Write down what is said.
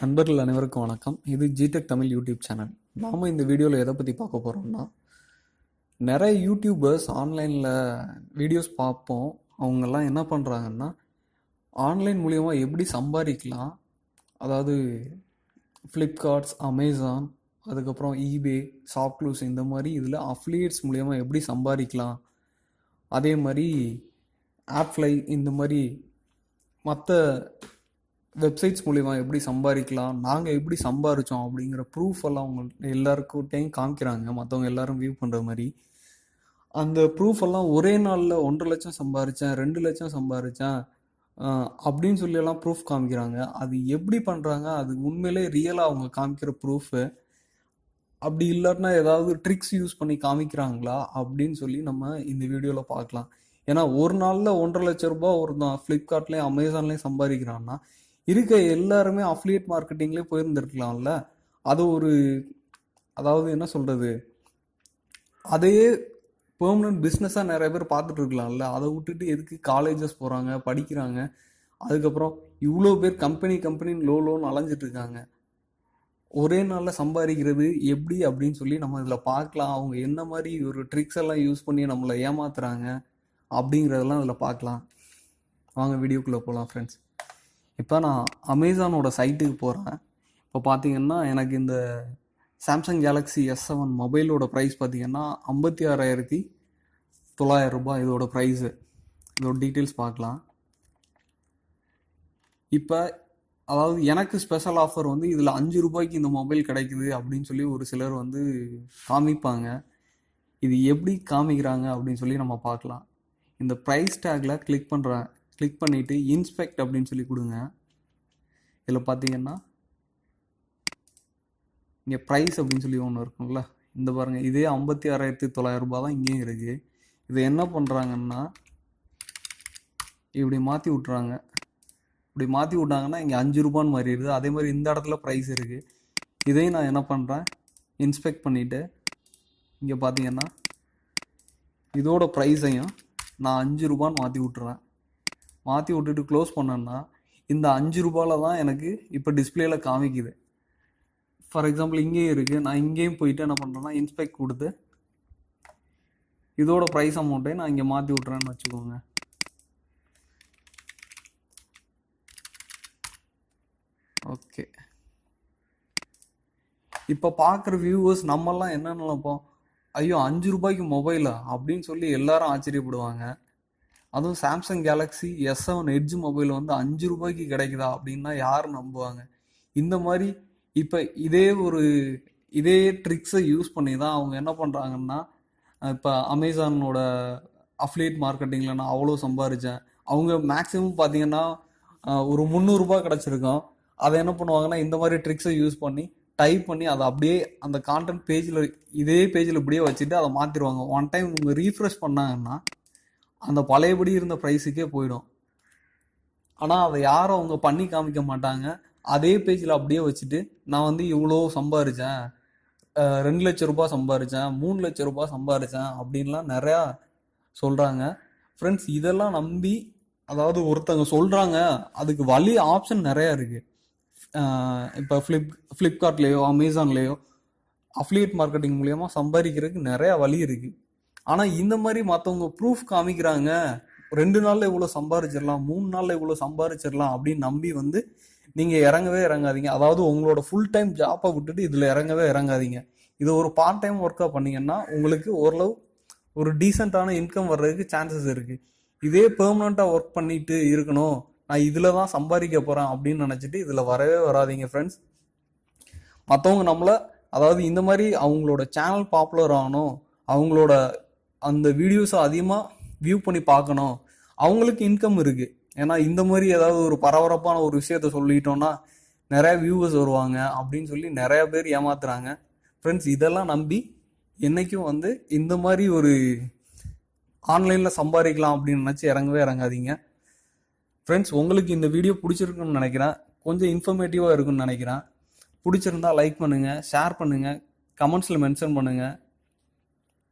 நண்பர்கள் அனைவருக்கும் வணக்கம். இது ஜிடெக் தமிழ் யூடியூப் சேனல். நாம் இந்த வீடியோவில் எதை பற்றி பார்க்க போகிறோம்னா, நிறைய யூடியூபர்ஸ் ஆன்லைனில் வீடியோஸ் பார்ப்போம். அவங்கெல்லாம் என்ன பண்ணுறாங்கன்னா, ஆன்லைன் மூலிமா எப்படி சம்பாதிக்கலாம், அதாவது ஃப்ளிப்கார்ட்ஸ், அமேசான், அதுக்கப்புறம் ஈபே, ஷாப்க்ளூஸ் இந்த மாதிரி இதில் அஃபிலியேட்ஸ் மூலிமா எப்படி சம்பாதிக்கலாம், அதே மாதிரி ஆப்ஃப்ளை இந்த மாதிரி மற்ற வெப்சைட்ஸ் மூலிமா எப்படி சம்பாதிக்கலாம், நாங்கள் எப்படி சம்பாதிச்சோம் அப்படிங்கிற ப்ரூஃப் எல்லாம் அவங்க எல்லாருக்கிட்டையும் காமிக்கிறாங்க. மற்றவங்க எல்லாரும் வியூ பண்ணுற மாதிரி அந்த ப்ரூஃப் எல்லாம் ஒரே நாளில் 1.5 லட்சம் சம்பாதிச்சேன், 2 லட்சம் சம்பாதிச்சேன் அப்படின்னு சொல்லி எல்லாம் ப்ரூஃப் காமிக்கிறாங்க. அது எப்படி பண்ணுறாங்க, அது உண்மையிலே ரியலாக அவங்க காமிக்கிற ப்ரூஃபு, அப்படி இல்லாட்டினா ஏதாவது ட்ரிக்ஸ் யூஸ் பண்ணி காமிக்கிறாங்களா அப்படின்னு சொல்லி நம்ம இந்த வீடியோவில் பார்க்கலாம். ஏன்னா ஒரு நாளில் 1.5 லட்சம் ரூபாய் ஒரு தான் ஃப்ளிப்கார்ட்லேயும் அமேசான்லேயும் சம்பாதிக்கிறான்னா இருக்க எல்லாருமே அஃபிலியேட் மார்க்கெட்டிங்லேயே போயிருந்துருக்கலாம்ல. அது ஒரு அதாவது என்ன சொல்கிறது, அதையே பெர்மனன்ட் பிஸ்னஸாக நிறைய பேர் பார்த்துட்டு இருக்கலாம்ல. அதை விட்டுட்டு எதுக்கு காலேஜஸ் போகிறாங்க, படிக்கிறாங்க, அதுக்கப்புறம் இவ்வளோ பேர் கம்பெனின்னு லோன்னு அலைஞ்சிட்டு இருக்காங்க. ஒரே நாளில் சம்பாதிக்கிறது எப்படி அப்படின்னு சொல்லி நம்ம இதில் பார்க்கலாம். அவங்க என்ன மாதிரி ஒரு ட்ரிக்ஸ் எல்லாம் யூஸ் பண்ணி நம்மளை ஏமாத்துறாங்க அப்படிங்கிறதெல்லாம் இதில் பார்க்கலாம். வாங்க வீடியோக்குள்ளே போகலாம் ஃப்ரெண்ட்ஸ். இப்போ நான் அமேசானோட சைட்டுக்கு போகிறேன். இப்போ பார்த்தீங்கன்னா எனக்கு இந்த சாம்சங் கேலக்ஸி S7 மொபைலோட ப்ரைஸ் பார்த்தீங்கன்னா 56,900 ரூபாய் இதோட ப்ரைஸு. இதோட டீட்டெயில்ஸ் பார்க்கலாம். இப்போ அதாவது எனக்கு ஸ்பெஷல் ஆஃபர் வந்து இதில் 5 ரூபாய்க்கு இந்த மொபைல் கிடைக்குது அப்படின்னு சொல்லி ஒரு சிலர் வந்து காமிப்பாங்க. இது எப்படி காமிக்கிறாங்க அப்படின்னு சொல்லி நம்ம பார்க்கலாம். இந்த ப்ரைஸ் டேக்கில் கிளிக் பண்ணிவிட்டு இன்ஸ்பெக்ட் அப்படின்னு சொல்லி கொடுங்க. இதில் பார்த்தீங்கன்னா இங்கே ப்ரைஸ் அப்படின்னு சொல்லி ஒன்று இருக்குங்களா, இந்த பாருங்கள், இதே 56,900 ரூபாய் தான் இங்கேயும் இருக்குது. இதை என்ன பண்ணுறாங்கன்னா இப்படி மாற்றி விட்றாங்க. இப்படி மாற்றி விட்டாங்கன்னா இங்கே 5 ரூபான்னு மாறிடுது. அதே மாதிரி இந்த இடத்துல ப்ரைஸ் இருக்குது. இதையும் நான் என்ன பண்ணுறேன், இன்ஸ்பெக்ட் பண்ணிவிட்டு இங்கே பார்த்தீங்கன்னா இதோட ப்ரைஸையும் நான் 5 ரூபான்னு மாற்றி விட்டுறேன். மாற்றி விட்டுட்டு க்ளோஸ் பண்ணேன்னா இந்த 5 ரூபாயில் தான் எனக்கு இப்போ டிஸ்பிளேல காமிக்குது. ஃபார் எக்ஸாம்பிள் இங்கேயும் இருக்குது. நான் இங்கேயும் போயிட்டு என்ன பண்ணுறேன்னா இன்ஸ்பெக்ட் கொடுத்து இதோட ப்ரைஸ் அமௌண்ட்டை நான் இங்கே மாற்றி விட்றேன்னு வச்சுக்கோங்க. ஓகே, இப்போ பார்க்குற வியூவர்ஸ் நம்மெல்லாம் என்ன நினைப்போம், ஐயோ 5 ரூபாய்க்கு மொபைலா அப்படின்னு சொல்லி எல்லாரும் ஆச்சரியப்படுவாங்க. அதுவும் Samsung Galaxy S7 edge mobile வந்து 5 ரூபாய்க்கு கிடைக்குதா அப்படின்னா யார் நம்புவாங்க? இந்த மாதிரி இப்போ இதே ட்ரிக்ஸை யூஸ் பண்ணி தான் அவங்க என்ன பண்ணுறாங்கன்னா, இப்போ அமேசானோட அஃபிலியேட் மார்க்கெட்டிங்கில் நான் அவ்வளோ சம்பாதிச்சேன், அவங்க மேக்ஸிமம் பார்த்தீங்கன்னா ஒரு 300 ரூபாய் கிடச்சிருக்கோம். அதை என்ன பண்ணுவாங்கன்னா இந்த மாதிரி ட்ரிக்ஸை யூஸ் பண்ணி டைப் பண்ணி அதை அப்படியே அந்த கான்டென்ட் பேஜில் இதே பேஜில் இப்படியே வச்சுட்டு அதை மாற்றிடுவாங்க. ஒன் டைம் இவங்க ரீஃப்ரெஷ் பண்ணாங்கன்னா அந்த பழையபடி இருந்த ப்ரைஸுக்கே போயிடும். ஆனால் அதை யாரும் அவங்க பண்ணி காமிக்க மாட்டாங்க. அதே பேஜில் அப்படியே வச்சுட்டு நான் வந்து இவ்வளோ சம்பாதிச்சேன், 2 லட்சம் ரூபாய் சம்பாதிச்சேன், 3 லட்சம் ரூபாய் சம்பாதிச்சேன் அப்படின்லாம் நிறையா சொல்கிறாங்க. ஃப்ரெண்ட்ஸ், இதெல்லாம் நம்பி அதாவது ஒருத்தங்க சொல்கிறாங்க, அதுக்கு வழி ஆப்ஷன் நிறையா இருக்குது. இப்போ ஃப்ளிப்கார்ட்லேயோ அமேசான்லேயோ அஃபிலியேட் மார்க்கெட்டிங் மூலயமா சம்பாதிக்கிறதுக்கு நிறையா வழி இருக்குது. ஆனால் இந்த மாதிரி மற்றவங்க ப்ரூஃப் காமிக்கிறாங்க, 2 நாளில் இவ்வளோ சம்பாதிச்சிடலாம், 3 நாளில் இவ்வளோ சம்பாதிச்சிடலாம் அப்படின்னு நம்பி வந்து நீங்கள் இறங்காதீங்க. அதாவது உங்களோட ஃபுல் டைம் ஜாப்பை விட்டுட்டு இதில் இறங்காதீங்க. இது ஒரு பார்ட் டைம் ஒர்க்காக பண்ணிங்கன்னா உங்களுக்கு ஓரளவு ஒரு டீசெண்டான இன்கம் வர்றதுக்கு சான்சஸ் இருக்குது. இதே பெர்மனண்ட்டாக ஒர்க் பண்ணிட்டு இருக்கணும், நான் இதில் தான் சம்பாதிக்க போகிறேன் அப்படின்னு நினச்சிட்டு இதில் வரவே வராதிங்க ஃப்ரெண்ட்ஸ். மற்றவங்க நம்மளை அதாவது இந்த மாதிரி அவங்களோட சேனல் பாப்புலர் ஆகணும், அவங்களோட அந்த வீடியோஸை அதிகமாக வியூ பண்ணி பார்க்கணும், அவங்களுக்கு இன்கம் இருக்குது. ஏன்னா இந்த மாதிரி ஏதாவது ஒரு பரபரப்பான ஒரு விஷயத்த சொல்லிட்டோன்னா நிறைய வியூவர்ஸ் வருவாங்க அப்படின்னு சொல்லி நிறைய பேர் ஏமாத்துறாங்க. ஃப்ரெண்ட்ஸ், இதெல்லாம் நம்பி என்றைக்கும் வந்து இந்த மாதிரி ஒரு ஆன்லைனில் சம்பாதிக்கலாம் அப்படின்னு நினச்சி இறங்காதீங்க. ஃப்ரெண்ட்ஸ், உங்களுக்கு இந்த வீடியோ பிடிச்சிருக்குன்னு நினைக்கிறேன், கொஞ்சம் இன்ஃபர்மேட்டிவாக இருக்குன்னு நினைக்கிறேன். பிடிச்சிருந்தா லைக் பண்ணுங்கள், ஷேர் பண்ணுங்கள், கமெண்ட்ஸில் மென்ஷன் பண்ணுங்கள்.